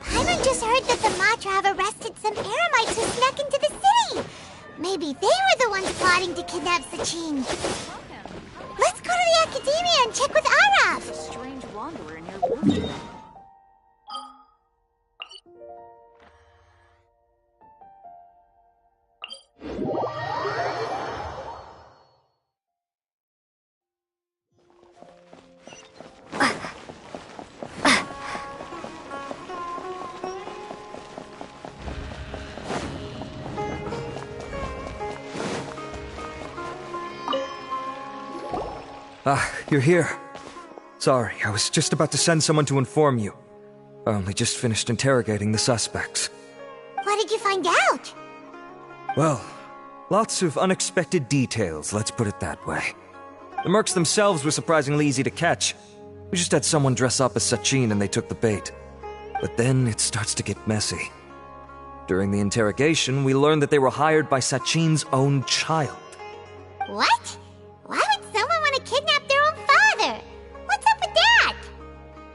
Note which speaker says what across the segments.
Speaker 1: Paimon just heard that the Matra have arrested some eremites who snuck into the city. Maybe they were the ones plotting to kidnap Sachin. Let's go to the Academia and check with Araf.
Speaker 2: There's a strange wanderer near Wolfgang.
Speaker 3: Ah, you're here. Sorry, I was just about to send someone to inform you. I only just finished interrogating the suspects.
Speaker 1: What did you find out?
Speaker 3: Well, lots of unexpected details, let's put it that way. The mercs themselves were surprisingly easy to catch. We just had someone dress up as Sachin and they took the bait. But then it starts to get messy. During the interrogation, we learned that they were hired by Sachin's own child.
Speaker 1: What? Why would someone want to kidnap their own father? What's up with that?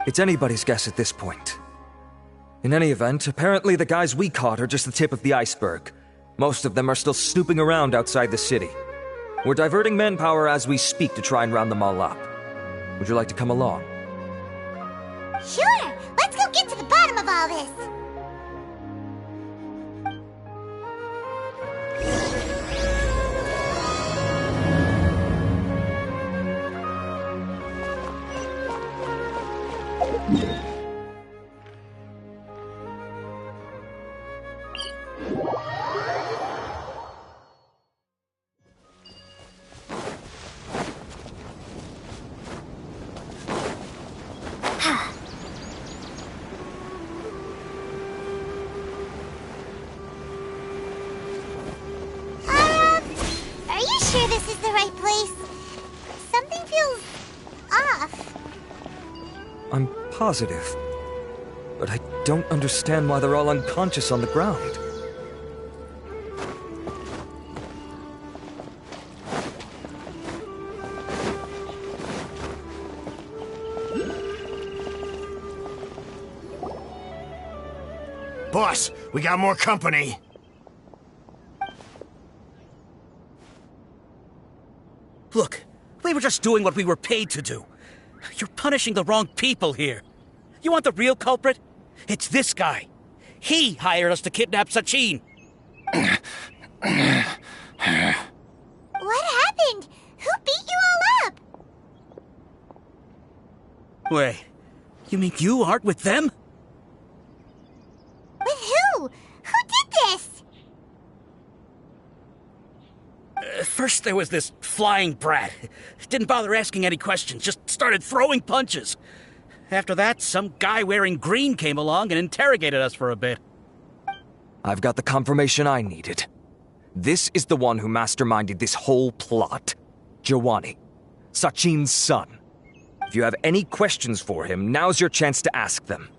Speaker 3: It's anybody's guess at this point. In any event, apparently the guys we caught are just the tip of the iceberg. Most of them are still snooping around outside the city. We're diverting manpower as we speak to try and round them all up. Would you like to come along?
Speaker 1: Sure, let's go get to the bottom of all this. Are you sure this is the right place? Something feels off.
Speaker 3: I'm positive. But I don't understand why they're all unconscious on the ground.
Speaker 4: Boss, we got more company.
Speaker 5: Look, we were just doing what we were paid to do. You're punishing the wrong people here. You want the real culprit? It's this guy. He hired us to kidnap Sachin.
Speaker 1: What happened? Who beat you all up?
Speaker 5: Wait, you mean you aren't with them?
Speaker 1: With who? Who did this?
Speaker 5: First there was this flying brat. Didn't bother asking any questions, just started throwing punches. After that, some guy wearing green came along and interrogated us for a bit.
Speaker 3: I've got the confirmation I needed. This is the one who masterminded this whole plot. Jawani, Sachin's son. If you have any questions for him, now's your chance to ask them.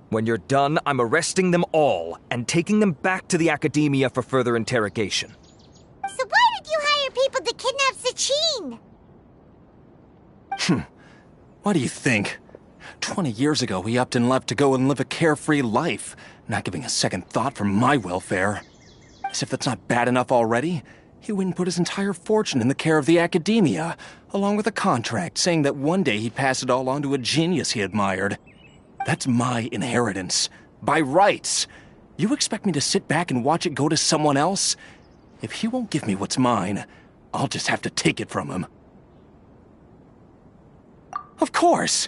Speaker 3: When you're done, I'm arresting them all and taking them back to the Academia for further interrogation.
Speaker 1: So why did you hire people to kidnap Sachin?
Speaker 6: What do you think? 20 years ago, he upped and left to go and live a carefree life, not giving a second thought for my welfare. As if that's not bad enough already, he went and put his entire fortune in the care of the Academia, along with a contract saying that one day he'd pass it all on to a genius he admired. That's my inheritance. By rights. You expect me to sit back and watch it go to someone else? If he won't give me what's mine, I'll just have to take it from him. Of course!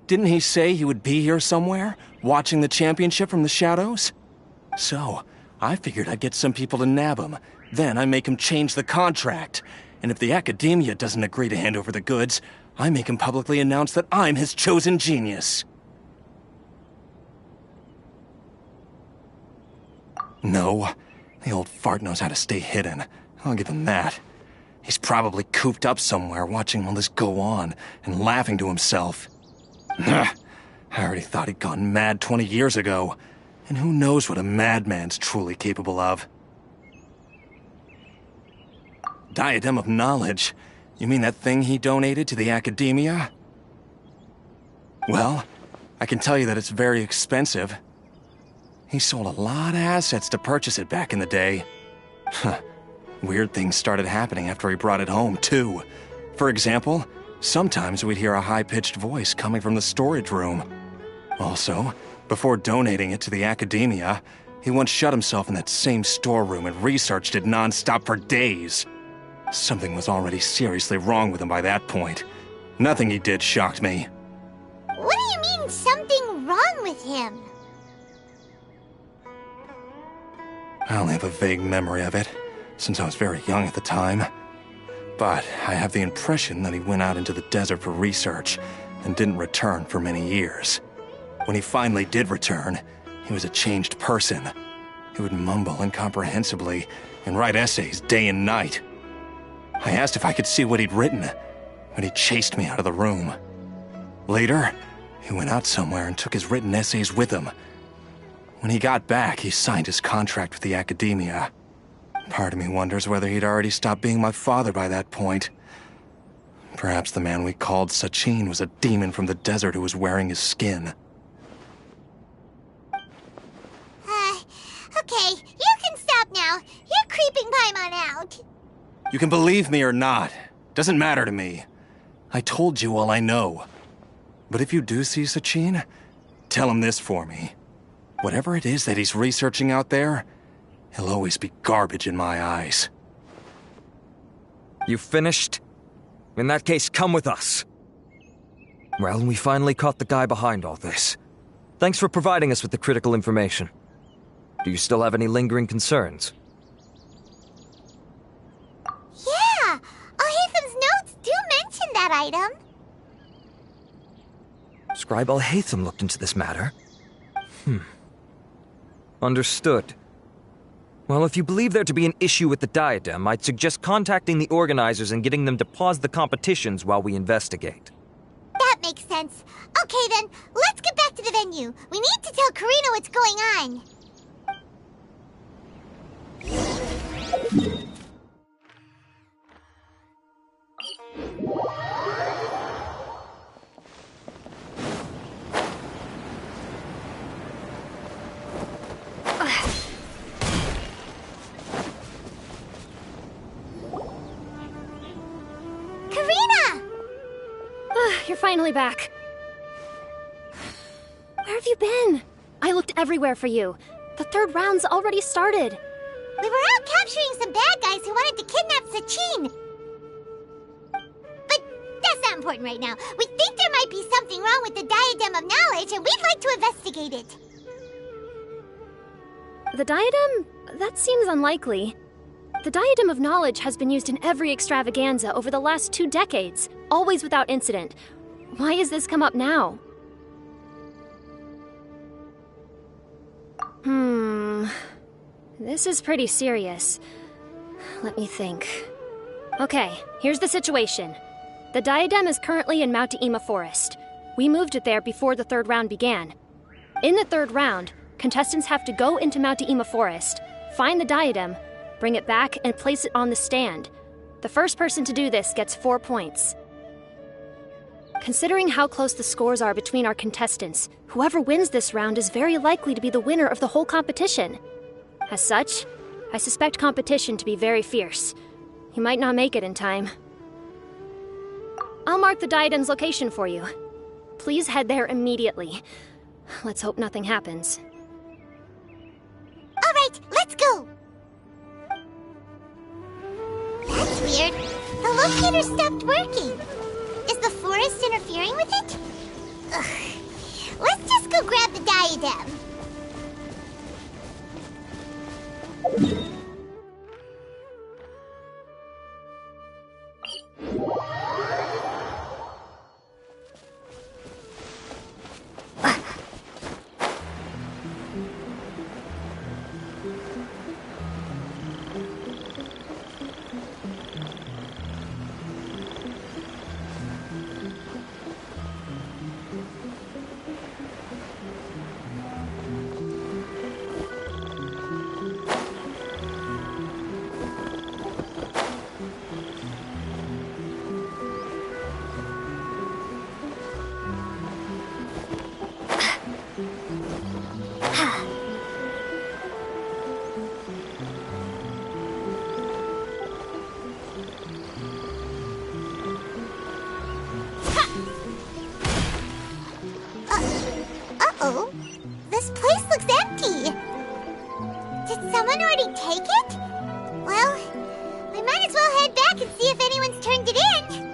Speaker 6: Didn't he say he would be here somewhere, watching the championship from the shadows? So, I figured I'd get some people to nab him. Then I make him change the contract. And if the Academia doesn't agree to hand over the goods, I make him publicly announce that I'm his chosen genius. No, the old fart knows how to stay hidden. I'll give him that. He's probably cooped up somewhere watching all this go on and laughing to himself. I already thought he'd gone mad 20 years ago. And who knows what a madman's truly capable of. Diadem of Knowledge? You mean that thing he donated to the Academia? Well, I can tell you that it's very expensive. He sold a lot of assets to purchase it back in the day. Weird things started happening after he brought it home, too. For example, sometimes we'd hear a high-pitched voice coming from the storage room. Also, before donating it to the academia, he once shut himself in that same storeroom and researched it non-stop for days. Something was already seriously wrong with him by that point. Nothing he did shocked me.
Speaker 1: What do you mean, something wrong with him?
Speaker 6: I only have a vague memory of it, since I was very young at the time. But I have the impression that he went out into the desert for research and didn't return for many years. When he finally did return, he was a changed person. He would mumble incomprehensibly and write essays day and night. I asked if I could see what he'd written, but he chased me out of the room. Later, he went out somewhere and took his written essays with him. When he got back, he signed his contract with the academia. Part of me wonders whether he'd already stopped being my father by that point. Perhaps the man we called Sachin was a demon from the desert who was wearing his skin.
Speaker 1: Okay, you can stop now. You're creeping Paimon out.
Speaker 6: You can believe me or not. Doesn't matter to me. I told you all I know. But if you do see Sachin, tell him this for me. Whatever it is that he's researching out there, he'll always be garbage in my eyes.
Speaker 3: You finished? In that case, come with us. Well, we finally caught the guy behind all this. Thanks for providing us with the critical information. Do you still have any lingering concerns?
Speaker 1: Yeah, Al-Haytham's notes do mention that item.
Speaker 3: Scribe Al-Haytham looked into this matter. Understood. Well, if you believe there to be an issue with the diadem, I'd suggest contacting the organizers and getting them to pause the competitions while we investigate.
Speaker 1: That makes sense. Okay then, let's get back to the venue. We need to tell Karina what's going on.
Speaker 4: You're finally back. Where have you been? I looked everywhere for you. The third round's already started.
Speaker 1: We were out capturing some bad guys who wanted to kidnap Sachin. But that's not important right now. We think there might be something wrong with the Diadem of Knowledge, and we'd like to investigate it.
Speaker 4: The diadem? That seems unlikely. The Diadem of Knowledge has been used in every extravaganza over the last 2 decades, always without incident. Why has this come up now? This is pretty serious. Let me think. Okay, here's the situation. The diadem is currently in Mount Ima Forest. We moved it there before the third round began. In the third round, contestants have to go into Mount Ima Forest, find the diadem, bring it back, and place it on the stand. The first person to do this gets 4 points. Considering how close the scores are between our contestants, whoever wins this round is very likely to be the winner of the whole competition. As such, I suspect competition to be very fierce. You might not make it in time. I'll mark the diadem's location for you. Please head there immediately. Let's hope nothing happens.
Speaker 1: All right, let's go. That's weird. The locator stopped working. Is the forest interfering with it? Ugh. Let's just go grab the diadem. Uh-oh. This place looks empty. Did someone already take it? Well, we might as well head back and see if anyone's turned it in.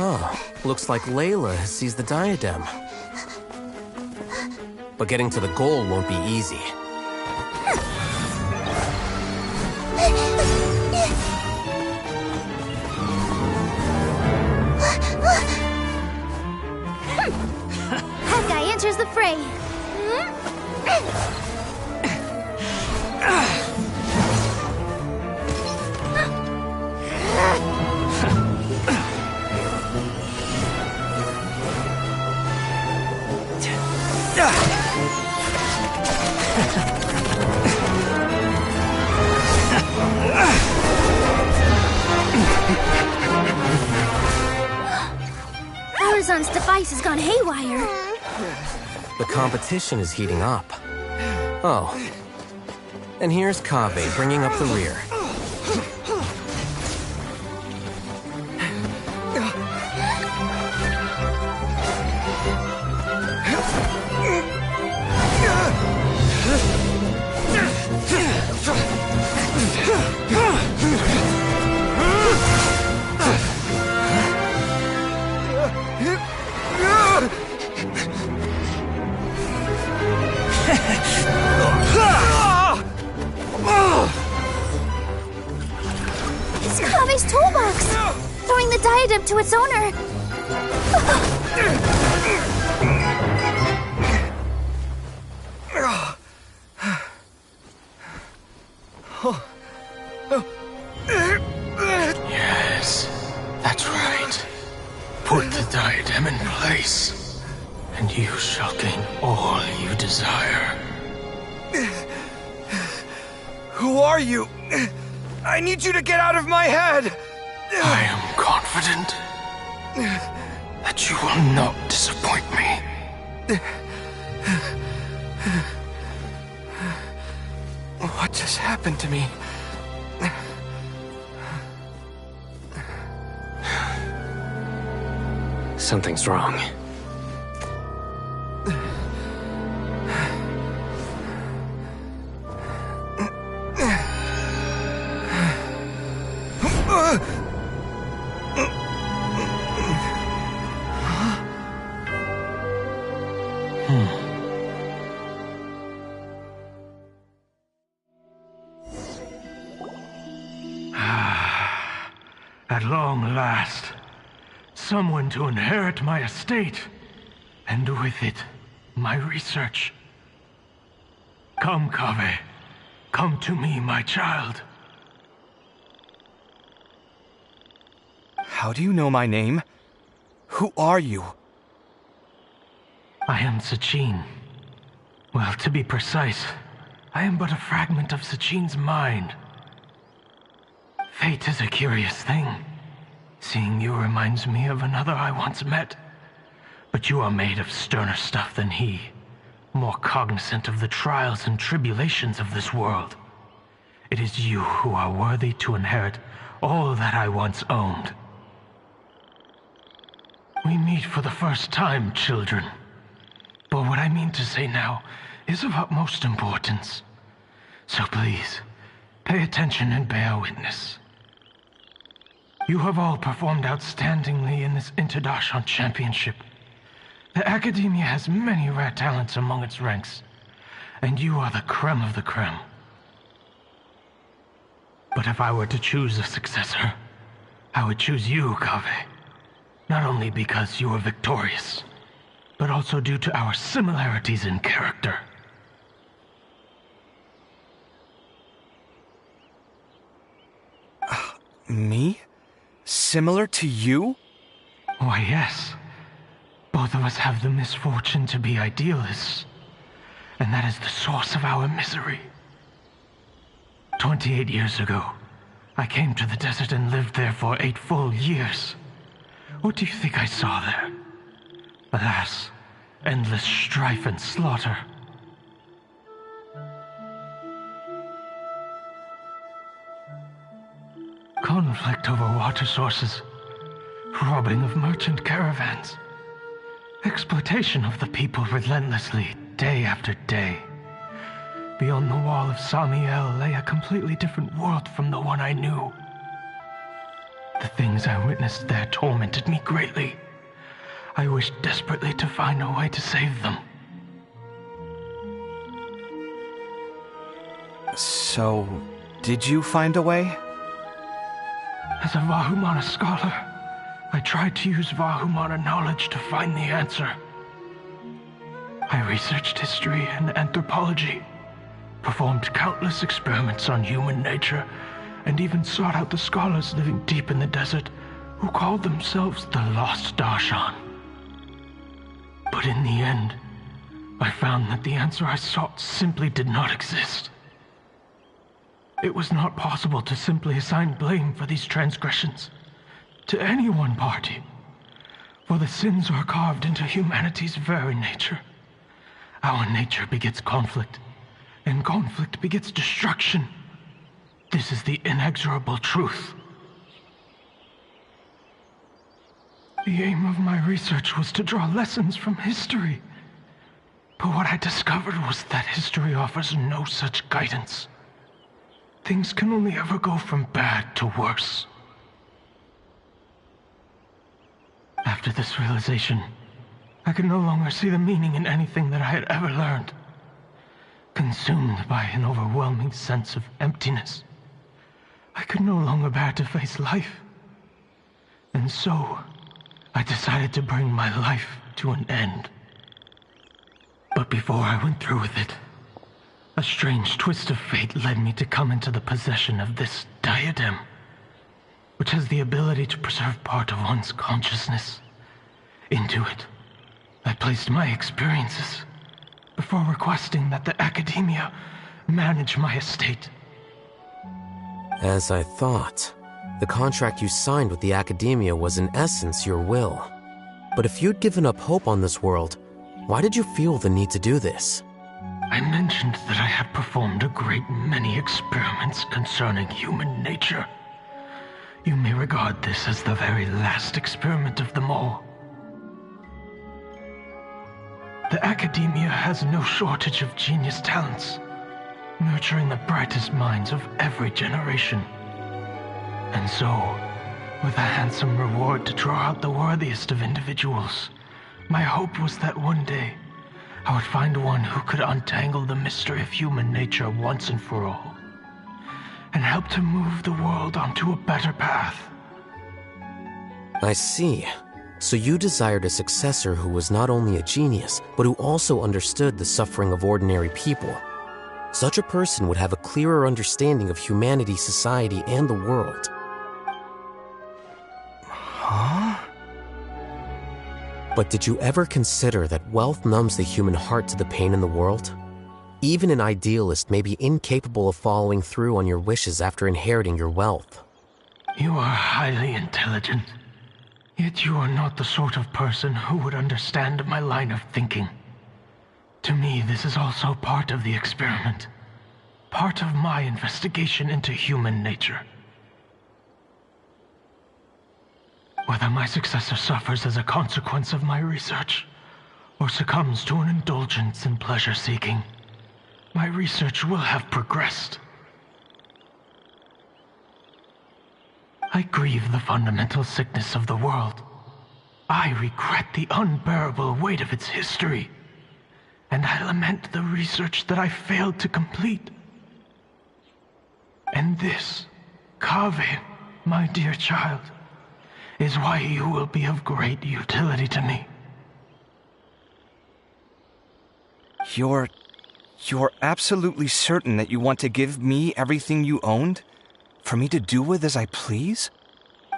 Speaker 7: Oh, looks like Layla has seized the diadem. But getting to the goal won't be easy.
Speaker 1: That guy enters the fray.
Speaker 4: Horizon's device has gone haywire.
Speaker 7: The competition is heating up. Oh. And here's Kaveh bringing up the rear.
Speaker 1: It's Kaveh's toolbox! Throwing the diadem to its owner!
Speaker 6: Yes, that's right. Put the diadem in place, and you shall gain all you desire.
Speaker 3: Who are you? I need you to get out of my head!
Speaker 6: I am confident that you will not disappoint me. What just happened to me?
Speaker 7: Something's wrong.
Speaker 8: At long last, someone to inherit my estate, and with it, my research. Come, Kaveh. Come to me, my child.
Speaker 3: How do you know my name? Who are you?
Speaker 8: I am Sachin. Well, to be precise, I am but a fragment of Sachin's mind. Fate is a curious thing. Seeing you reminds me of another I once met. But you are made of sterner stuff than he, more cognizant of the trials and tribulations of this world. It is you who are worthy to inherit all that I once owned. We meet for the first time, children. But what I mean to say now is of utmost importance. So please, pay attention and bear witness. You have all performed outstandingly in this International Championship. The Academia has many rare talents among its ranks, and you are the creme of the creme. But if I were to choose a successor, I would choose you, Kaveh. Not only because you were victorious, but also due to our similarities in character.
Speaker 6: Me? Similar to you?
Speaker 8: Why, yes. Both of us have the misfortune to be idealists, and that is the source of our misery. 28 years ago, I came to the desert and lived there for 8 full years. What do you think I saw there? Alas, endless strife and slaughter. Conflict over water sources, robbing of merchant caravans, exploitation of the people relentlessly, day after day. Beyond the wall of Samiel lay a completely different world from the one I knew. The things I witnessed there tormented me greatly. I wished desperately to find a way to save them.
Speaker 6: So, did you find a way?
Speaker 8: As a Vahumana scholar, I tried to use Vahumana knowledge to find the answer. I researched history and anthropology, performed countless experiments on human nature, and even sought out the scholars living deep in the desert who called themselves the Lost Darshan. But in the end, I found that the answer I sought simply did not exist. It was not possible to simply assign blame for these transgressions to any one party, for the sins are carved into humanity's very nature. Our nature begets conflict, and conflict begets destruction. This is the inexorable truth. The aim of my research was to draw lessons from history, but what I discovered was that history offers no such guidance. Things can only ever go from bad to worse. After this realization, I could no longer see the meaning in anything that I had ever learned. Consumed by an overwhelming sense of emptiness, I could no longer bear to face life. And so, I decided to bring my life to an end. But before I went through with it, a strange twist of fate led me to come into the possession of this diadem, which has the ability to preserve part of one's consciousness. Into it, I placed my experiences before requesting that the Academia manage my estate.
Speaker 7: As I thought, the contract you signed with the Academia was in essence your will. But if you'd given up hope on this world, why did you feel the need to do this?
Speaker 8: I mentioned that I had performed a great many experiments concerning human nature. You may regard this as the very last experiment of them all. The Academia has no shortage of genius talents, nurturing the brightest minds of every generation. And so, with a handsome reward to draw out the worthiest of individuals, my hope was that one day, I would find one who could untangle the mystery of human nature once and for all, and help to move the world onto a better path.
Speaker 7: I see. So you desired a successor who was not only a genius, but who also understood the suffering of ordinary people. Such a person would have a clearer understanding of humanity, society, and the world.
Speaker 6: Huh?
Speaker 7: But did you ever consider that wealth numbs the human heart to the pain in the world? Even an idealist may be incapable of following through on your wishes after inheriting your wealth.
Speaker 8: You are highly intelligent, yet you are not the sort of person who would understand my line of thinking. To me, this is also part of the experiment, part of my investigation into human nature. Whether my successor suffers as a consequence of my research, or succumbs to an indulgence in pleasure-seeking, my research will have progressed. I grieve the fundamental sickness of the world, I regret the unbearable weight of its history, and I lament the research that I failed to complete. And this, Kaveh, my dear child, is why you will be of great utility to me.
Speaker 6: You're absolutely certain that you want to give me everything you owned? For me to do with as I please?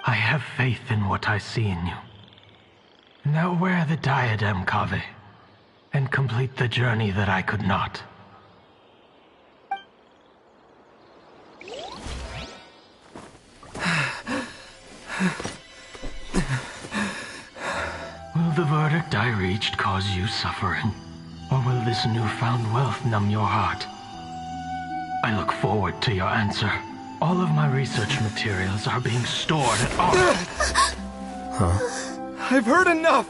Speaker 8: I have faith in what I see in you. Now wear the diadem, Kaveh, and complete the journey that I could not. Will the verdict I reached cause you suffering? Or will this newfound wealth numb your heart? I look forward to your answer. All of my research materials are being stored at all.
Speaker 6: I've heard enough!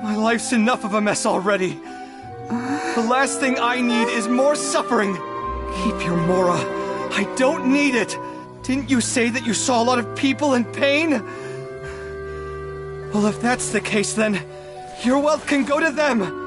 Speaker 6: My life's enough of a mess already. The last thing I need is more suffering. Keep your Mora. I don't need it. Didn't you say that you saw a lot of people in pain? Well, if that's the case, then your wealth can go to them.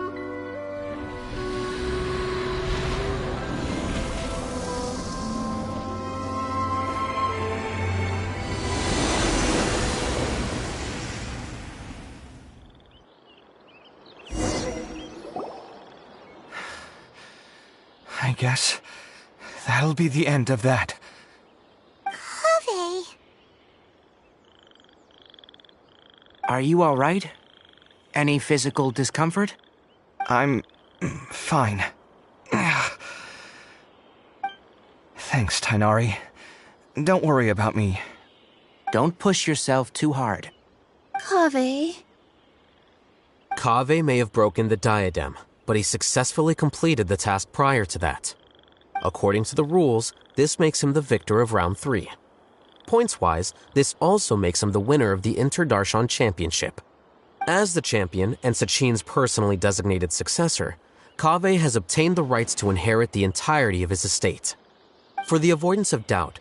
Speaker 6: I guess that'll be the end of that.
Speaker 1: Kaveh.
Speaker 9: Are you all right? Any physical discomfort?
Speaker 6: I'm fine. Thanks, Tainari. Don't worry about me.
Speaker 9: Don't push yourself too hard.
Speaker 1: Kaveh.
Speaker 7: Kaveh may have broken the diadem, but he successfully completed the task prior to that. According to the rules, this makes him the victor of round 3. Points-wise, this also makes him the winner of the Inter-Darshan Championship. As the champion and Sachin's personally designated successor, Kaveh has obtained the rights to inherit the entirety of his estate. For the avoidance of doubt,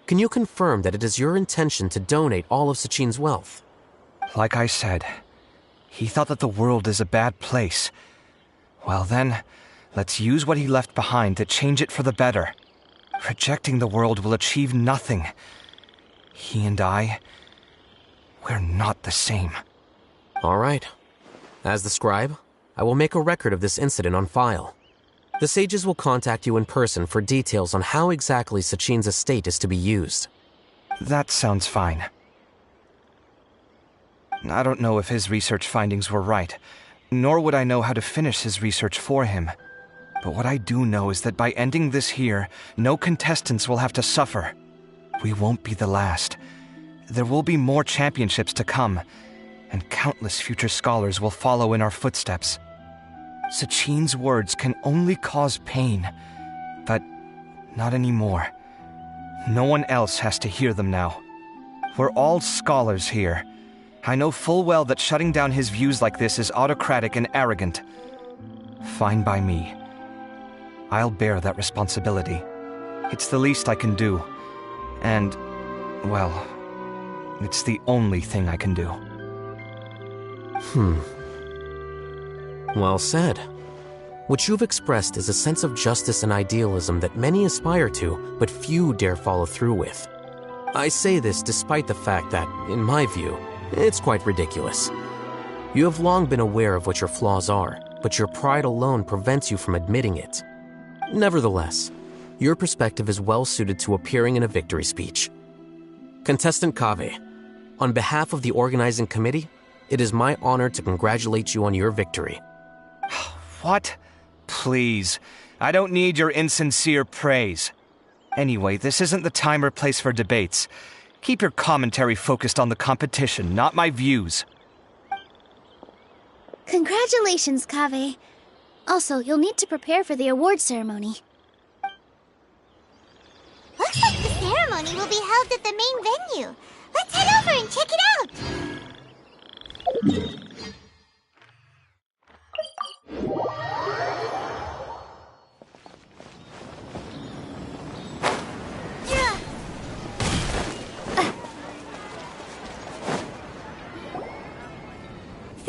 Speaker 7: can you confirm that it is your intention to donate all of Sachin's wealth?
Speaker 6: Like I said, he thought that the world is a bad place. Well then, let's use what he left behind to change it for the better. Rejecting the world will achieve nothing. He and I, we're not the same.
Speaker 7: All right. As the scribe, I will make a record of this incident on file. The sages will contact you in person for details on how exactly Sachin's estate is to be used.
Speaker 6: That sounds fine. I don't know if his research findings were right, nor would I know how to finish his research for him. But what I do know is that by ending this here, no contestants will have to suffer. We won't be the last. There will be more championships to come, and countless future scholars will follow in our footsteps. Sachin's words can only cause pain, but not anymore. No one else has to hear them now. We're all scholars here. I know full well that shutting down his views like this is autocratic and arrogant. Fine by me. I'll bear that responsibility. It's the least I can do. And, well, it's the only thing I can do.
Speaker 7: Well said. What you've expressed is a sense of justice and idealism that many aspire to, but few dare follow through with. I say this despite the fact that, in my view, it's quite ridiculous. You have long been aware of what your flaws are, but your pride alone prevents you from admitting it. Nevertheless, your perspective is well suited to appearing in a victory speech. Contestant Kaveh, on behalf of the organizing committee, it is my honor to congratulate you on your victory.
Speaker 6: What? Please. I don't need your insincere praise. Anyway, this isn't the time or place for debates. Keep your commentary focused on the competition, not my views.
Speaker 1: Congratulations, Kaveh. Also, you'll need to prepare for the award ceremony. Looks like the ceremony will be held at the main venue. Let's head over and check it out!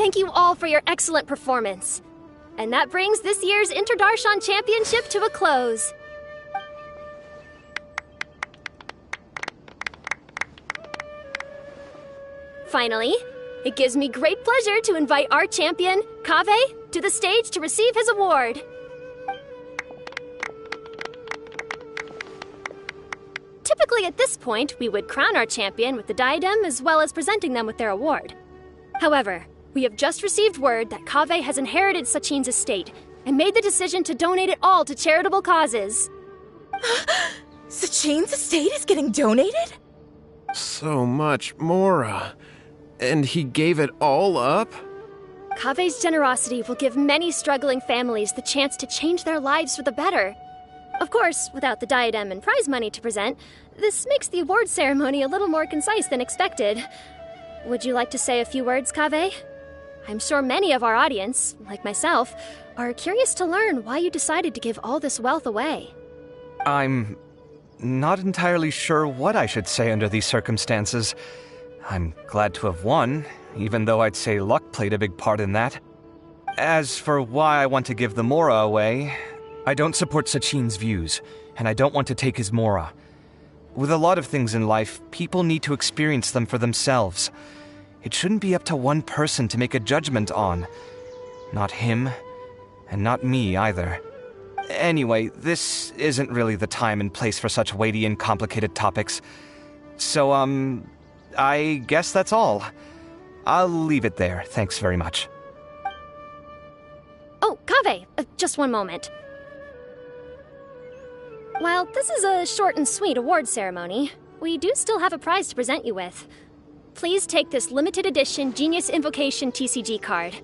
Speaker 4: thank you all for your excellent performance. And that brings this year's Interdarshan Championship to a close. Finally, it gives me great pleasure to invite our champion, Kaveh, to the stage to receive his award. Typically at this point, we would crown our champion with the diadem as well as presenting them with their award. However, we have just received word that Kaveh has inherited Sachin's estate and made the decision to donate it all to charitable causes.
Speaker 10: Sachin's estate is getting donated?
Speaker 11: So much, Mora. And he gave it all up?
Speaker 4: Kaveh's generosity will give many struggling families the chance to change their lives for the better. Of course, without the diadem and prize money to present, this makes the award ceremony a little more concise than expected. Would you like to say a few words, Kaveh? I'm sure many of our audience, like myself, are curious to learn why you decided to give all this wealth away.
Speaker 3: I'm not entirely sure what I should say under these circumstances. I'm glad to have won, even though I'd say luck played a big part in that. As for why I want to give the Mora away, I don't support Sachin's views, and I don't want to take his Mora. With a lot of things in life, people need to experience them for themselves. It shouldn't be up to one person to make a judgment on. Not him, and not me either. Anyway, this isn't really the time and place for such weighty and complicated topics. So, I guess that's all. I'll leave it there. Thanks very much.
Speaker 4: Oh, Kaveh, just one moment. While this is a short and sweet award ceremony, we do still have a prize to present you with. Please take this limited edition Genius Invocation TCG card.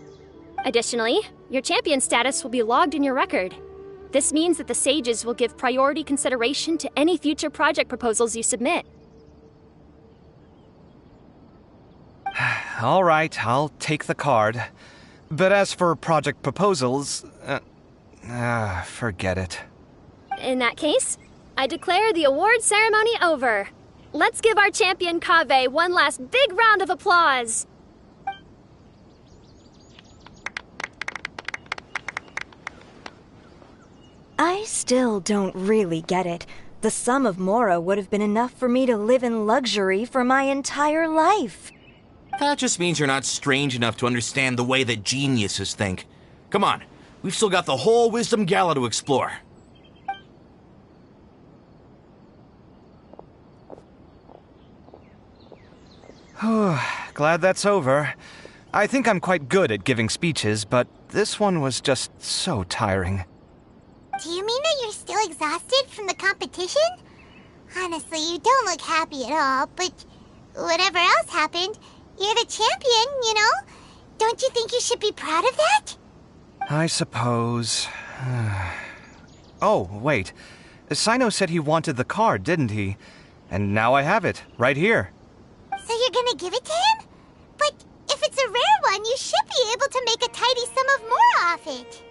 Speaker 4: Additionally, your champion status will be logged in your record. This means that the Sages will give priority consideration to any future project proposals you submit.
Speaker 3: All right, I'll take the card. But as for project proposals, forget it.
Speaker 4: In that case, I declare the award ceremony over. Let's give our champion Kaveh one last big round of applause.
Speaker 10: I still don't really get it. The sum of Mora would have been enough for me to live in luxury for my entire life.
Speaker 6: That just means you're not strange enough to understand the way that geniuses think. Come on, we've still got the whole Wisdom Gala to explore.
Speaker 3: Glad that's over. I think I'm quite good at giving speeches, but this one was just so tiring.
Speaker 1: Do you mean that you're still exhausted from the competition? Honestly, you don't look happy at all, but whatever else happened, you're the champion, you know? Don't you think you should be proud of that?
Speaker 3: I suppose. Oh, wait. Sino said he wanted the card, didn't he? And now I have it, right here.
Speaker 1: So you're gonna give it to him? But if it's a rare one, you should be able to make a tidy sum of Mora off it.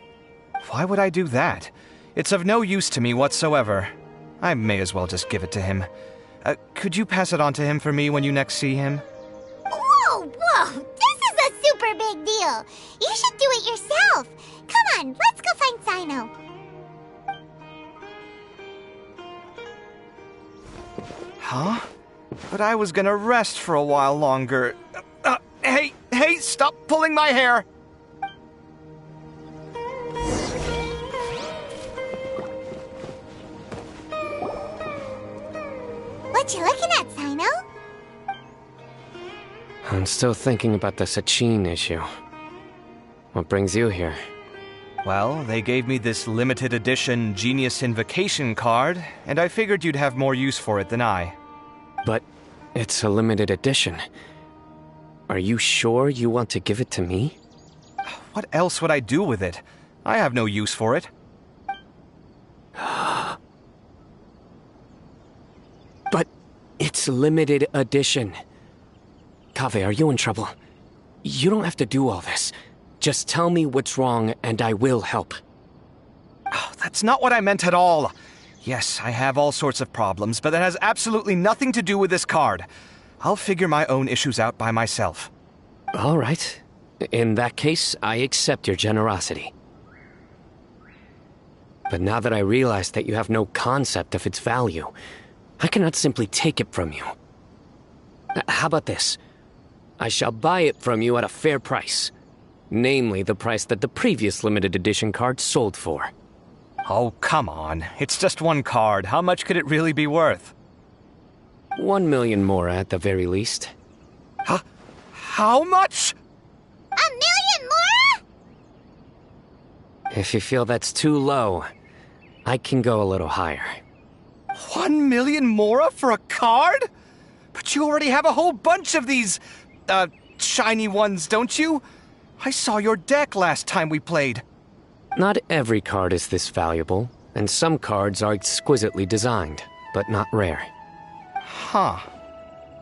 Speaker 3: Why would I do that? It's of no use to me whatsoever. I may as well just give it to him. Could you pass it on to him for me when you next see him?
Speaker 1: Whoa! This is a super big deal! You should do it yourself! Come on, let's go find Sino.
Speaker 3: Huh? But I was gonna rest for a while longer. Hey, stop pulling my hair!
Speaker 1: What you looking at, Sino?
Speaker 7: I'm still thinking about the Sachin issue. What brings you here?
Speaker 3: Well, they gave me this limited edition Genius Invocation card, and I figured you'd have more use for it than I.
Speaker 7: But it's a limited edition. Are you sure you want to give it to me?
Speaker 3: What else would I do with it? I have no use for it.
Speaker 7: But it's limited edition. Kaveh, are you in trouble? You don't have to do all this. Just tell me what's wrong and I will help.
Speaker 3: Oh, that's not what I meant at all. Yes, I have all sorts of problems, but that has absolutely nothing to do with this card. I'll figure my own issues out by myself.
Speaker 7: All right. In that case, I accept your generosity. But now that I realize that you have no concept of its value, I cannot simply take it from you. How about this? I shall buy it from you at a fair price. Namely, the price that the previous limited edition card sold for.
Speaker 3: Oh, come on. It's just one card. How much could it really be worth?
Speaker 7: 1 million more at the very least.
Speaker 3: How much?
Speaker 1: 1 million more?
Speaker 7: If you feel that's too low, I can go a little higher.
Speaker 3: 1 million mora for a card? But you already have a whole bunch of these, shiny ones, don't you? I saw your deck last time we played.
Speaker 7: Not every card is this valuable, and some cards are exquisitely designed, but not rare.
Speaker 3: Huh.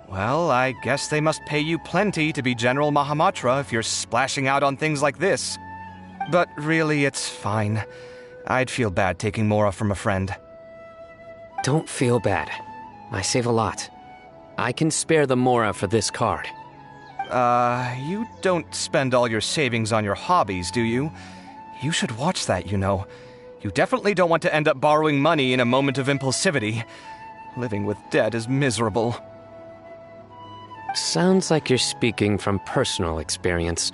Speaker 3: Well, I guess they must pay you plenty to be General Mahamatra if you're splashing out on things like this. But really, it's fine. I'd feel bad taking mora from a friend.
Speaker 7: Don't feel bad. I save a lot. I can spare the mora for this card.
Speaker 3: You don't spend all your savings on your hobbies, do you? You should watch that, you know. You definitely don't want to end up borrowing money in a moment of impulsivity. Living with debt is miserable.
Speaker 7: Sounds like you're speaking from personal experience.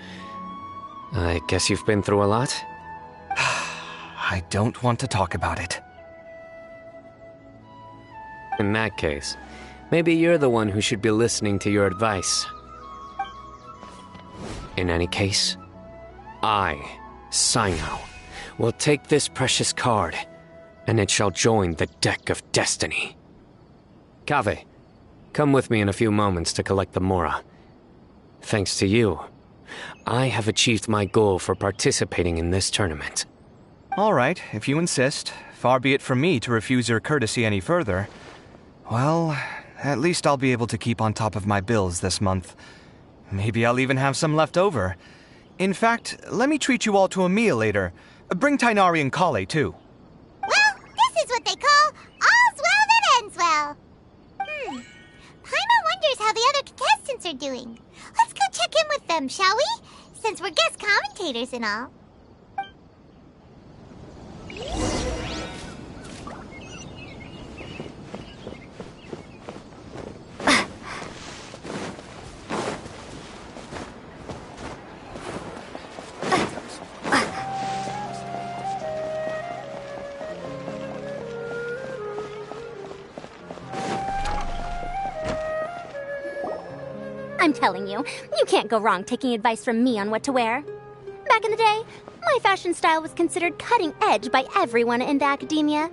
Speaker 7: I guess you've been through a lot?
Speaker 3: I don't want to talk about it.
Speaker 7: In that case, maybe you're the one who should be listening to your advice. In any case, I, Sino, will take this precious card, and it shall join the deck of destiny. Kaveh, come with me in a few moments to collect the mora. Thanks to you, I have achieved my goal for participating in this tournament.
Speaker 3: All right, if you insist. Far be it from me to refuse your courtesy any further. Well, at least I'll be able to keep on top of my bills this month. Maybe I'll even have some left over. In fact, let me treat you all to a meal later. Bring Tainari and Kale, too.
Speaker 1: Well, this is what they call all's well that ends well. Paimon wonders how the other contestants are doing. Let's go check in with them, shall we? Since we're guest commentators and all.
Speaker 12: I'm telling you, you can't go wrong taking advice from me on what to wear. Back in the day, my fashion style was considered cutting edge by everyone in the academia.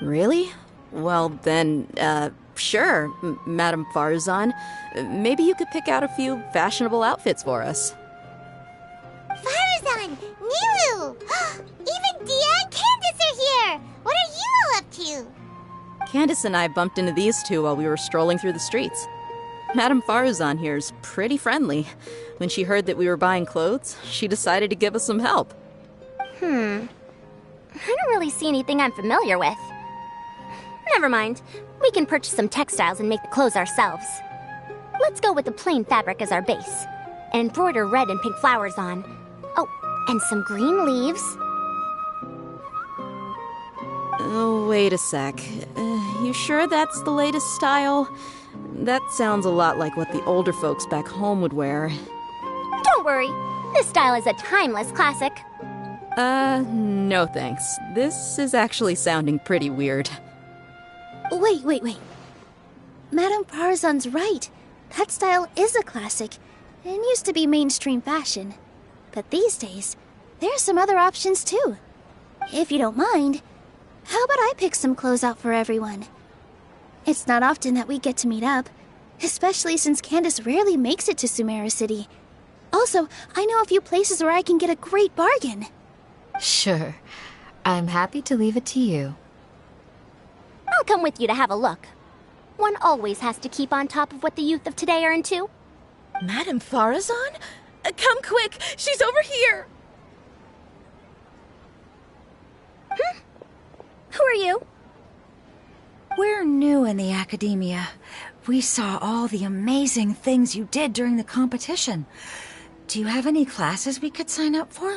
Speaker 2: Really? Well, then, sure, Madame Farzan. Maybe you could pick out a few fashionable outfits for us.
Speaker 1: Farzan! Nilu! Even Dia and Candace are here! What are you all up to?
Speaker 2: Candace and I bumped into these two while we were strolling through the streets. Madame Farzan here's pretty friendly. When she heard that we were buying clothes, she decided to give us some help.
Speaker 12: I don't really see anything I'm familiar with. Never mind. We can purchase some textiles and make the clothes ourselves. Let's go with the plain fabric as our base, and embroider red and pink flowers on. Oh, and some green leaves.
Speaker 2: Oh, wait a sec. You sure that's the latest style? That sounds a lot like what the older folks back home would wear.
Speaker 12: Don't worry. This style is a timeless classic.
Speaker 2: No thanks. This is actually sounding pretty weird.
Speaker 13: Wait. Madame Farzan's right. That style is a classic and used to be mainstream fashion. But these days, there's some other options too. If you don't mind, how about I pick some clothes out for everyone? It's not often that we get to meet up, especially since Candace rarely makes it to Sumeru City. Also, I know a few places where I can get a great bargain.
Speaker 14: Sure. I'm happy to leave it to you.
Speaker 12: I'll come with you to have a look. One always has to keep on top of what the youth of today are into.
Speaker 15: Madame Farazan? Come quick! She's over here!
Speaker 12: Who are you?
Speaker 16: We're new in the academia. We saw all the amazing things you did during the competition. Do you have any classes we could sign up for?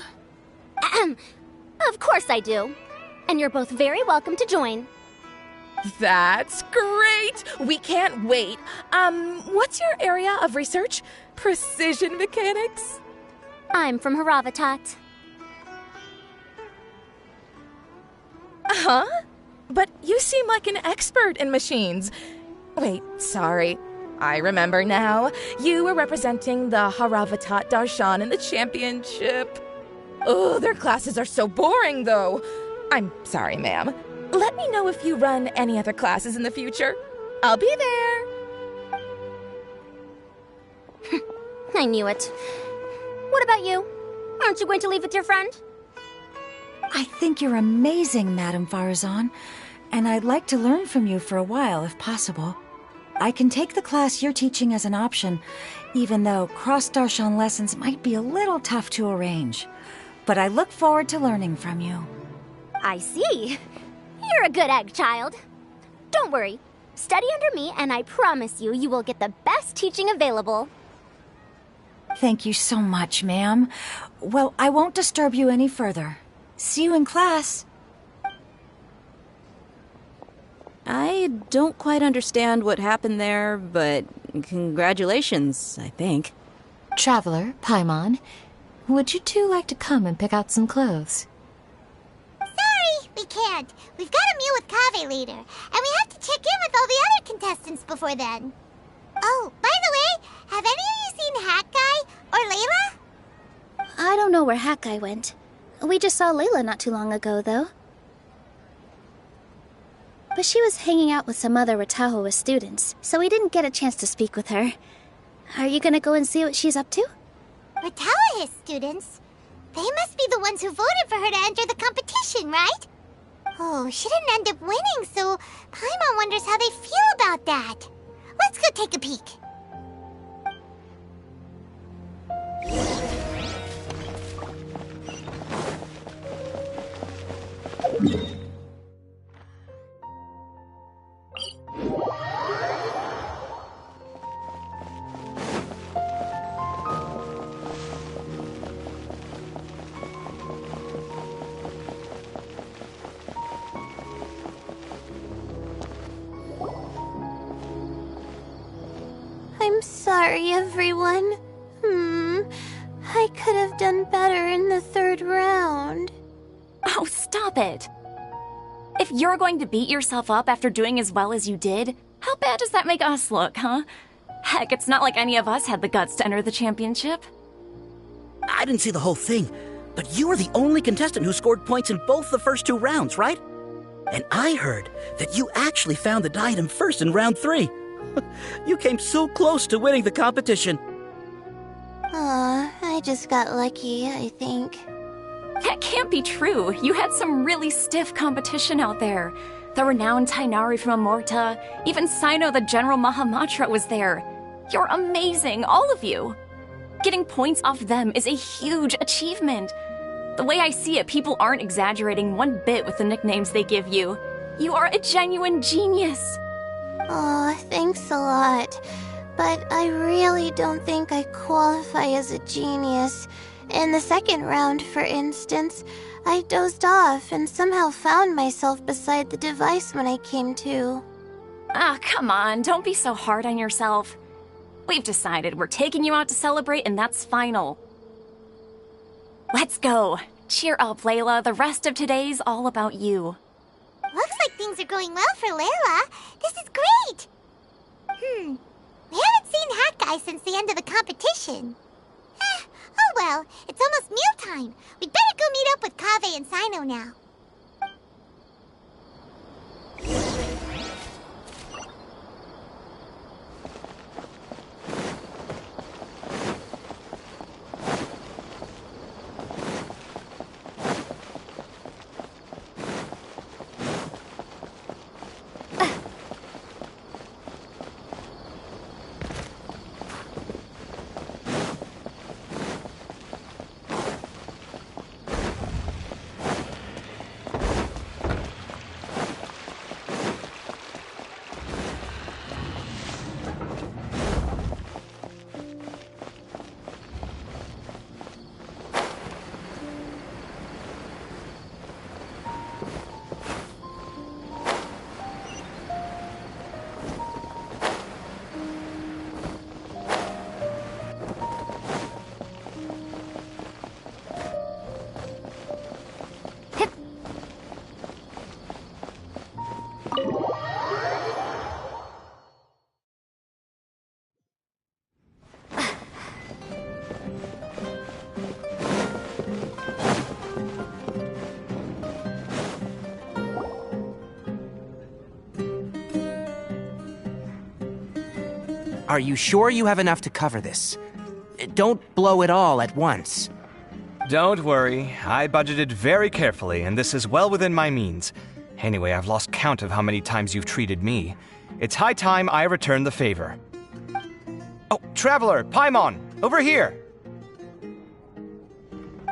Speaker 12: Of course I do. And you're both very welcome to join.
Speaker 15: That's great! We can't wait. What's your area of research? Precision mechanics?
Speaker 12: I'm from Haravatat.
Speaker 15: Huh? But you seem like an expert in machines. Wait, sorry. I remember now. You were representing the Haravatat Darshan in the championship. Oh, their classes are so boring, though. I'm sorry, ma'am. Let me know if you run any other classes in the future. I'll be there.
Speaker 12: I knew it. What about you? Aren't you going to leave with your friend?
Speaker 16: I think you're amazing, Madame Farazan, and I'd like to learn from you for a while, if possible. I can take the class you're teaching as an option, even though cross-Darshan lessons might be a little tough to arrange. But I look forward to learning from you.
Speaker 12: I see. You're a good egg, child. Don't worry. Study under me, and I promise you, you will get the best teaching available.
Speaker 16: Thank you so much, ma'am. Well, I won't disturb you any further. See you in class.
Speaker 2: I don't quite understand what happened there, but congratulations, I think.
Speaker 14: Traveler, Paimon, would you two like to come and pick out some clothes?
Speaker 1: Sorry, we can't. We've got a meal with Kaveh later, and we have to check in with all the other contestants before then. Oh, by the way, have any of you seen Hat Guy or Layla?
Speaker 13: I don't know where Hat Guy went. We just saw Layla not too long ago, though. But she was hanging out with some other Ratahoa students, so we didn't get a chance to speak with her. Are you gonna go and see what she's up to?
Speaker 1: Ratahoa students? They must be the ones who voted for her to enter the competition, right? Oh, she didn't end up winning, so Paimon wonders how they feel about that. Let's go take a peek. I'm sorry, everyone. I could have done better in the third round.
Speaker 17: Oh, stop it. If you're going to beat yourself up after doing as well as you did, how bad does that make us look, huh? Heck, it's not like any of us had the guts to enter the championship.
Speaker 5: I didn't see the whole thing, but you were the only contestant who scored points in both the first 2 rounds, right? And I heard that you actually found the diadem first in round 3. You came so close to winning the competition.
Speaker 1: Aw, I just got lucky, I think.
Speaker 17: That can't be true. You had some really stiff competition out there. The renowned Tainari from Amorta, even Sino the General Mahamatra was there. You're amazing, all of you. Getting points off them is a huge achievement. The way I see it, people aren't exaggerating one bit with the nicknames they give you. You are a genuine genius.
Speaker 1: Aw, thanks a lot. But I really don't think I qualify as a genius. In the second round, for instance, I dozed off and somehow found myself beside the device when I came to.
Speaker 17: Ah, come on, don't be so hard on yourself. We've decided we're taking you out to celebrate, and that's final. Let's go. Cheer up, Layla. The rest of today's all about you.
Speaker 1: Looks like things are going well for Layla. This is great! We haven't seen Hat Guy since the end of the competition. Oh well, it's almost mealtime. We'd better go meet up with Kaveh and Sino now.
Speaker 9: Are you sure you have enough to cover this? Don't blow it all at once.
Speaker 3: Don't worry, I budgeted very carefully, and this is well within my means. Anyway, I've lost count of how many times you've treated me. It's high time I return the favor. Oh, Traveler, Paimon, over here!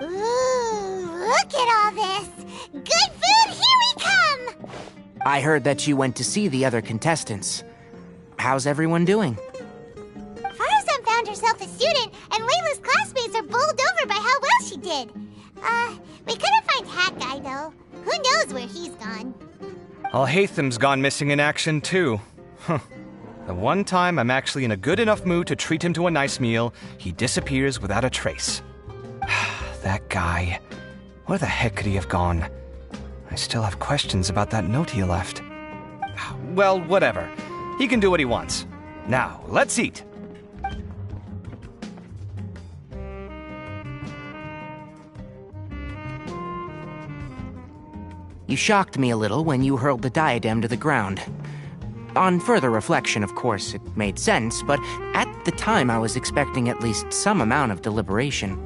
Speaker 1: Ooh, look at all this! Good food, here we come!
Speaker 9: I heard that you went to see the other contestants. How's everyone doing?
Speaker 1: Farazan found herself a student, and Layla's classmates are bowled over by how well she did. We couldn't find Hat Guy, though. Who knows where he's gone?
Speaker 3: Alhaitham's gone missing in action, too. Huh. The one time I'm actually in a good enough mood to treat him to a nice meal, he disappears without a trace. That guy. Where the heck could he have gone? I still have questions about that note he left. Well, whatever. He can do what he wants. Now, let's eat.
Speaker 9: You shocked me a little when you hurled the diadem to the ground. On further reflection, of course, it made sense, but at the time I was expecting at least some amount of deliberation.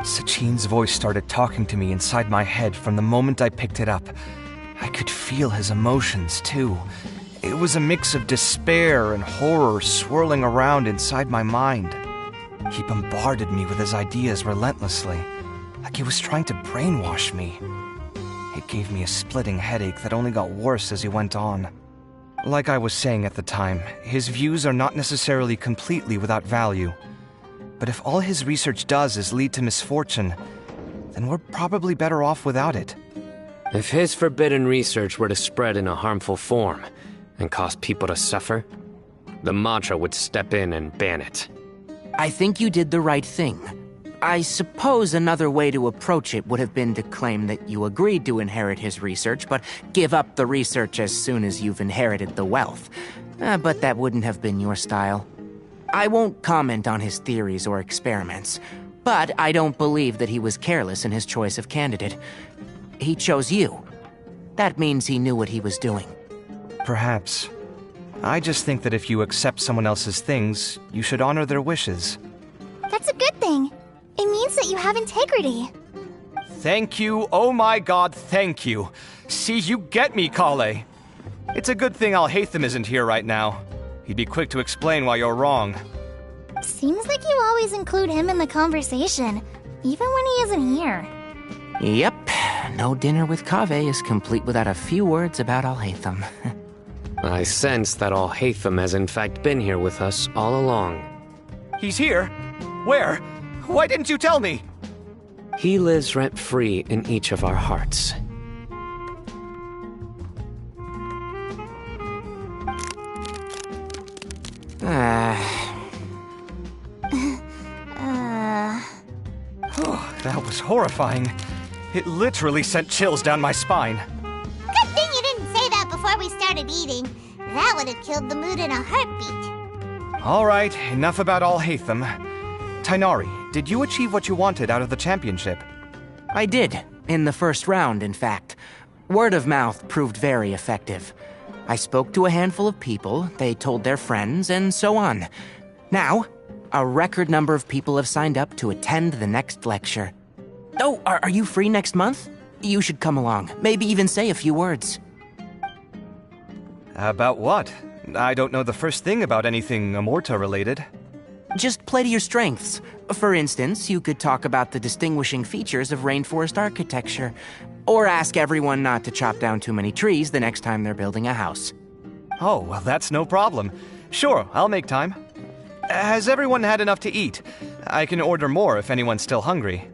Speaker 3: Sachin's voice started talking to me inside my head from the moment I picked it up. I could feel his emotions, too. It was a mix of despair and horror swirling around inside my mind. He bombarded me with his ideas relentlessly, like he was trying to brainwash me. It gave me a splitting headache that only got worse as he went on. Like I was saying at the time, his views are not necessarily completely without value. But if all his research does is lead to misfortune, then we're probably better off without it.
Speaker 7: If his forbidden research were to spread in a harmful form and cause people to suffer, the Matra would step in and ban it.
Speaker 9: I think you did the right thing. I suppose another way to approach it would have been to claim that you agreed to inherit his research, but give up the research as soon as you've inherited the wealth. But that wouldn't have been your style. I won't comment on his theories or experiments, but I don't believe that he was careless in his choice of candidate. He chose you. That means he knew what he was doing.
Speaker 3: Perhaps. I just think that if you accept someone else's things, you should honor their wishes.
Speaker 1: That's a good thing. It means that you have integrity.
Speaker 3: Thank you, oh my god, thank you. See, you get me, Kale. It's a good thing Alhaitham isn't here right now. He'd be quick to explain why you're wrong.
Speaker 1: Seems like you always include him in the conversation, even when he isn't here.
Speaker 9: Yep, no dinner with Kaveh is complete without a few words about Alhaitham.
Speaker 7: I sense that Alhaitham has in fact been here with us all along.
Speaker 3: He's here? Where? Why didn't you tell me?
Speaker 7: He lives rent-free in each of our hearts.
Speaker 3: Oh, that was horrifying. It literally sent chills down my spine.
Speaker 1: Good thing you didn't say that before we started eating. That would have killed the mood in a heartbeat.
Speaker 3: All right, enough about Alhaitham. Tighnari, did you achieve what you wanted out of the championship?
Speaker 9: I did, in the first round, in fact. Word of mouth proved very effective. I spoke to a handful of people, they told their friends, and so on. Now, a record number of people have signed up to attend the next lecture. Oh, are you free next month? You should come along, maybe even say a few words.
Speaker 3: About what? I don't know the first thing about anything Amorta-related.
Speaker 9: Just play to your strengths. For instance, you could talk about the distinguishing features of rainforest architecture, or ask everyone not to chop down too many trees the next time they're building a house.
Speaker 3: Oh, well, that's no problem. Sure, I'll make time. Has everyone had enough to eat? I can order more if anyone's still hungry.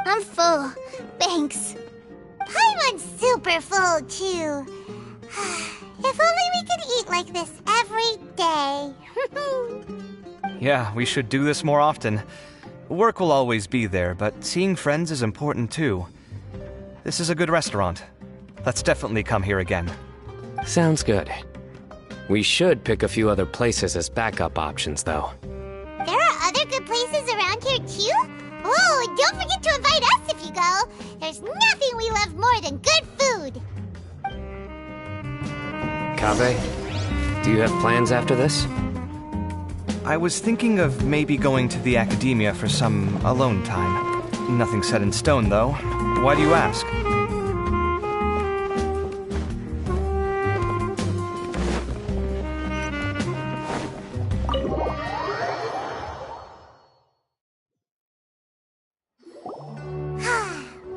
Speaker 1: I'm full. Thanks. Paimon's super full, too. If only we could eat like this every day.
Speaker 3: Yeah, we should do this more often. Work will always be there, but seeing friends is important too. This is a good restaurant. Let's definitely come here again.
Speaker 7: Sounds good. We should pick a few other places as backup options, though.
Speaker 1: There are other good places around here, too? Oh, and don't forget to invite us if you go. There's nothing we love more than good food.
Speaker 7: Kaveh, do you have plans after this?
Speaker 18: I was thinking of maybe going to the academia for some alone time. Nothing set in stone, though. Why do you ask?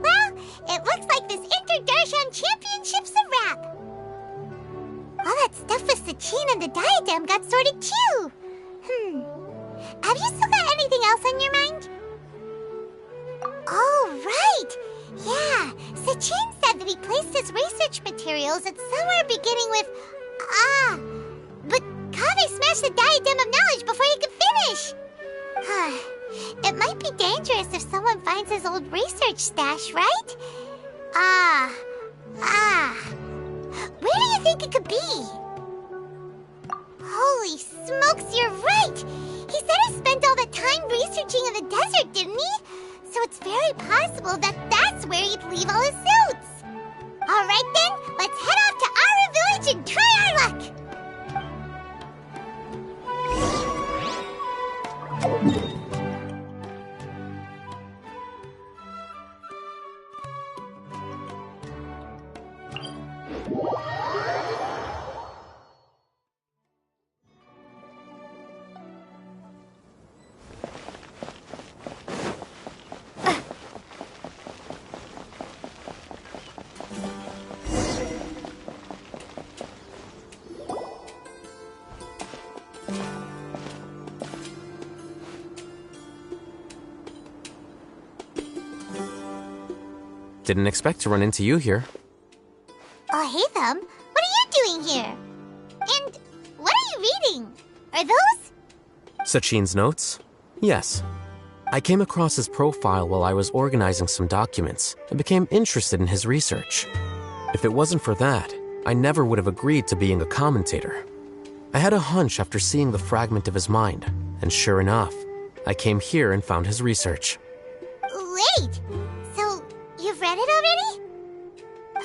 Speaker 1: Well, it looks like this Inter-Darshan Championship's a wrap. All that stuff with Sachin and the diadem got sorted too. Have you still got anything else on your mind? Oh, right! Yeah, Sachin said that he placed his research materials at somewhere beginning with... but Kaveh smashed the diadem of knowledge before he could finish! It might be dangerous if someone finds his old research stash, right? Where do you think it could be? Holy smokes, you're right! He said he spent all the time researching in the desert, didn't he? So it's very possible that that's where he'd leave all his suits. Alright then, let's head off to Aru Village and try our luck!
Speaker 7: Didn't expect to run into you here.
Speaker 1: Oh, hey, Thumb. What are you doing here? And what are you reading? Are those?
Speaker 7: Sachin's notes? Yes. I came across his profile while I was organizing some documents and became interested in his research. If it wasn't for that, I never would have agreed to being a commentator. I had a hunch after seeing the fragment of his mind, and sure enough, I came here and found his research.
Speaker 1: Wait! So, you've read it already?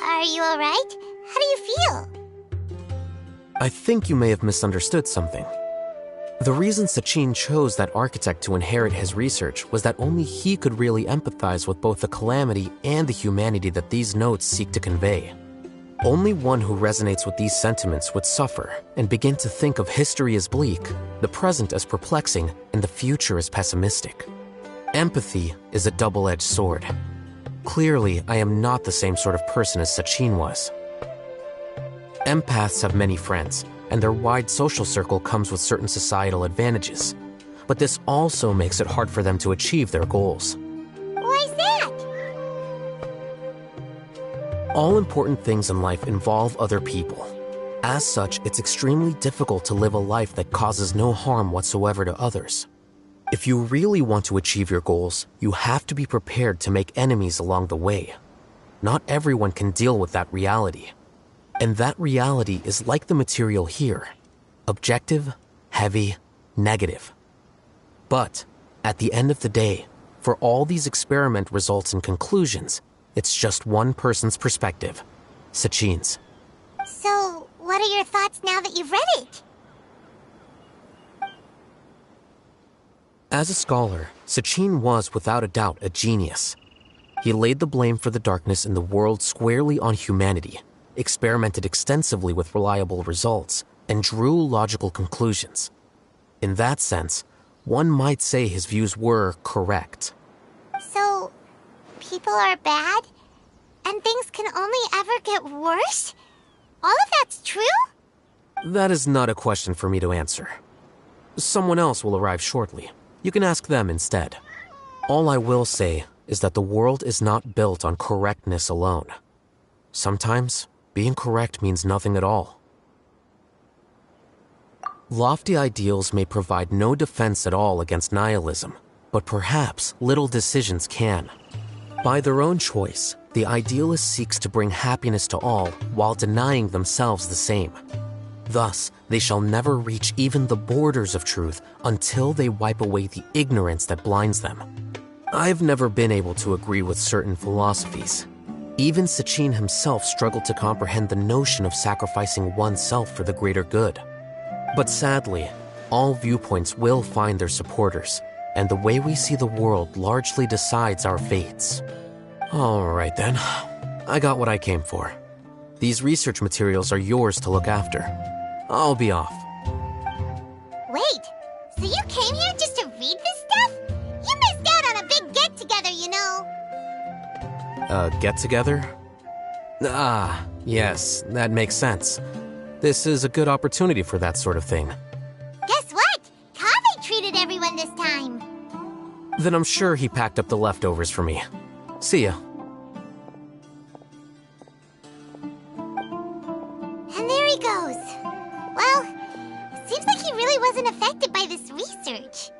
Speaker 1: Are you alright? How do you feel?
Speaker 7: I think you may have misunderstood something. The reason Sachin chose that architect to inherit his research was that only he could really empathize with both the calamity and the humanity that these notes seek to convey. Only one who resonates with these sentiments would suffer and begin to think of history as bleak, the present as perplexing, and the future as pessimistic. Empathy is a double-edged sword. Clearly, I am not the same sort of person as Sachin was. Empaths have many friends, and their wide social circle comes with certain societal advantages. But this also makes it hard for them to achieve their goals.
Speaker 1: Why's that?
Speaker 7: All important things in life involve other people. As such, it's extremely difficult to live a life that causes no harm whatsoever to others. If you really want to achieve your goals, you have to be prepared to make enemies along the way. Not everyone can deal with that reality. And that reality is like the material here. Objective, heavy, negative. But, at the end of the day, for all these experiment results and conclusions, it's just one person's perspective, Sachin's.
Speaker 1: So, what are your thoughts now that you've read it?
Speaker 7: As a scholar, Sachin was without a doubt a genius. He laid the blame for the darkness in the world squarely on humanity, experimented extensively with reliable results, and drew logical conclusions. In that sense, one might say his views were correct.
Speaker 1: So, people are bad? And things can only ever get worse? All of that's true?
Speaker 7: That is not a question for me to answer. Someone else will arrive shortly. You can ask them instead. All I will say is that the world is not built on correctness alone. Sometimes, being correct means nothing at all. Lofty ideals may provide no defense at all against nihilism, but perhaps little decisions can. By their own choice, the idealist seeks to bring happiness to all while denying themselves the same. Thus, they shall never reach even the borders of truth until they wipe away the ignorance that blinds them. I've never been able to agree with certain philosophies. Even Sachin himself struggled to comprehend the notion of sacrificing oneself for the greater good. But sadly, all viewpoints will find their supporters, and the way we see the world largely decides our fates. Alright then, I got what I came for. These research materials are yours to look after. I'll be off.
Speaker 1: Wait, so you came here just to read this stuff? You missed out on a big get-together, you know.
Speaker 7: Get-together? Ah, yes, that makes sense. This is a good opportunity for that sort of thing.
Speaker 1: Guess what? Kaveh treated everyone this time.
Speaker 7: Then I'm sure he packed up the leftovers for me. See ya.
Speaker 1: And there he goes. Well, seems like he really wasn't affected by this research.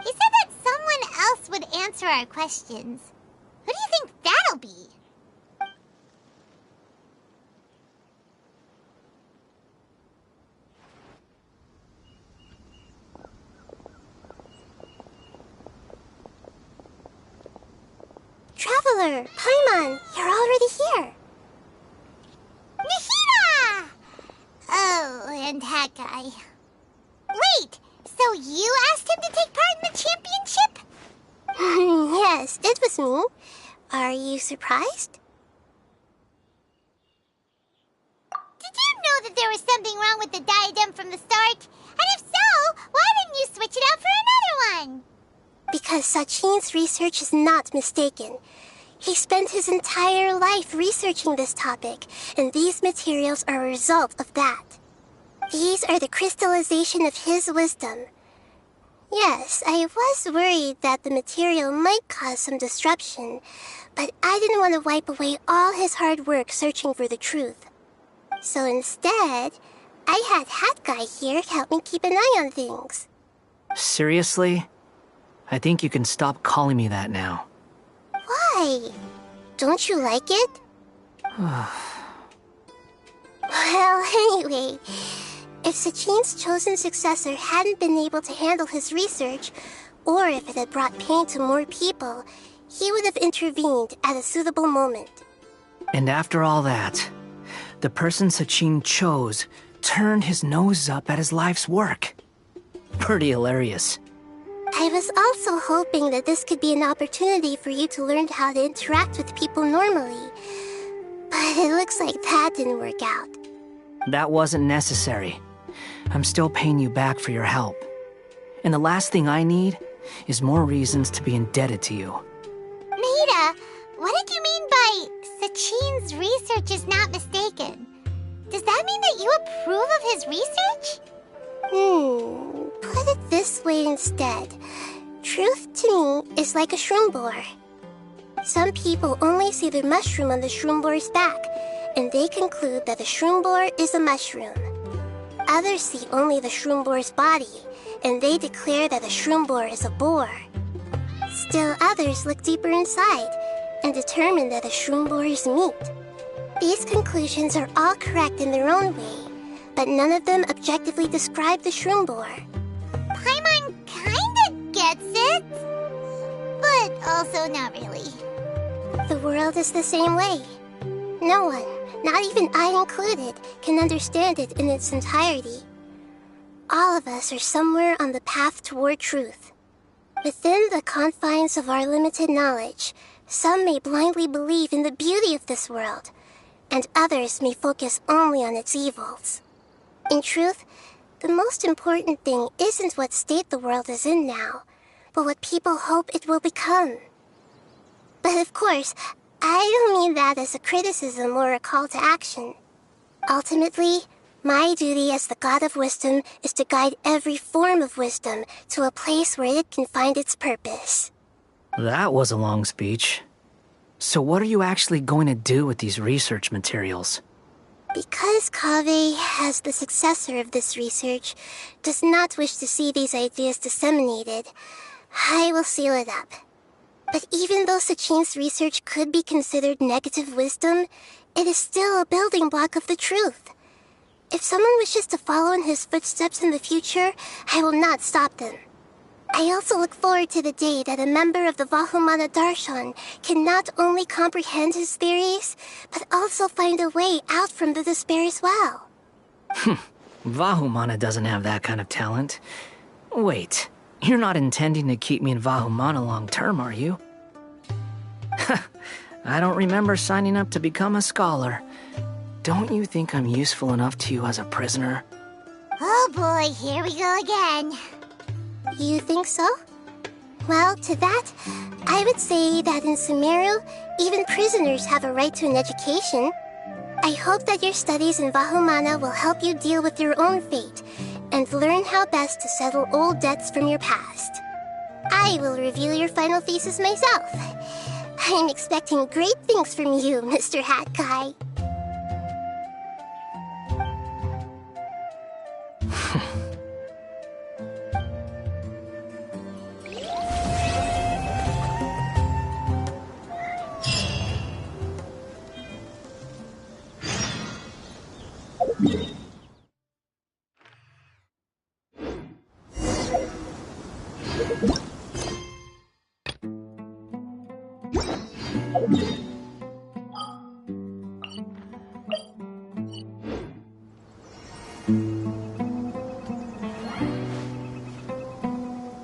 Speaker 1: He said that someone else would answer our questions. Who do you think that'll be? Traveler, Paimon, you're already here. Nahida! Oh, and that guy. Wait, so you asked him to take part in the championship? Yes, it was me. Are you surprised? Did you know that there was something wrong with the diadem from the start? And if so, why didn't you switch it out for another one? Because Sachin's research is not mistaken. He spent his entire life researching this topic, and these materials are a result of that. These are the crystallization of his wisdom. Yes, I was worried that the material might cause some disruption, but I didn't want to wipe away all his hard work searching for the truth. So instead, I had Hat Guy here help me keep an eye on things.
Speaker 19: Seriously? I think you can stop calling me that now.
Speaker 1: Why? Don't you like it? Well, anyway, if Sachin's chosen successor hadn't been able to handle his research, or if it had brought pain to more people, he would have intervened at a suitable moment.
Speaker 19: And after all that, the person Sachin chose turned his nose up at his life's work. Pretty hilarious.
Speaker 1: I was also hoping that this could be an opportunity for you to learn how to interact with people normally. But it looks like that didn't work out.
Speaker 19: That wasn't necessary. I'm still paying you back for your help. And the last thing I need is more reasons to be indebted to you.
Speaker 1: Nahida, what did you mean by Sachin's research is not mistaken? Does that mean that you approve of his research? Put it this way instead. Truth to me is like a shroom boar. Some people only see the mushroom on the shroom boar's back, and they conclude that the shroom boar is a mushroom. Others see only the shroom boar's body, and they declare that the shroom boar is a boar. Still others look deeper inside, and determine that the shroom boar is meat. These conclusions are all correct in their own way, but none of them objectively describe the shroom boar. Paimon kinda gets it, but also not really. The world is the same way. No one, not even I included, can understand it in its entirety. All of us are somewhere on the path toward truth. Within the confines of our limited knowledge, some may blindly believe in the beauty of this world, and others may focus only on its evils. In truth, the most important thing isn't what state the world is in now, but what people hope it will become. But of course, I don't mean that as a criticism or a call to action. Ultimately, my duty as the God of Wisdom is to guide every form of wisdom to a place where it can find its purpose.
Speaker 19: That was a long speech. So what are you actually going to do with these research materials?
Speaker 1: Because Kaveh, as the successor of this research, does not wish to see these ideas disseminated, I will seal it up. But even though Sachin's research could be considered negative wisdom, it is still a building block of the truth. If someone wishes to follow in his footsteps in the future, I will not stop them.
Speaker 20: I also look forward to the day that a member of the Vahumana Darshan can not only comprehend his theories, but also find a way out from the despair as well.
Speaker 19: Vahumana doesn't have that kind of talent. Wait, you're not intending to keep me in Vahumana long term, are you? I don't remember signing up to become a scholar. Don't you think I'm useful enough to you as a prisoner?
Speaker 1: Oh boy, here we go again.
Speaker 20: You think so? Well, to that, I would say that in Sumeru, even prisoners have a right to an education. I hope that your studies in Vahumana will help you deal with your own fate, and learn how best to settle old debts from your past. I will review your final thesis myself. I'm expecting great things from you, Mr. Hat Guy.
Speaker 21: You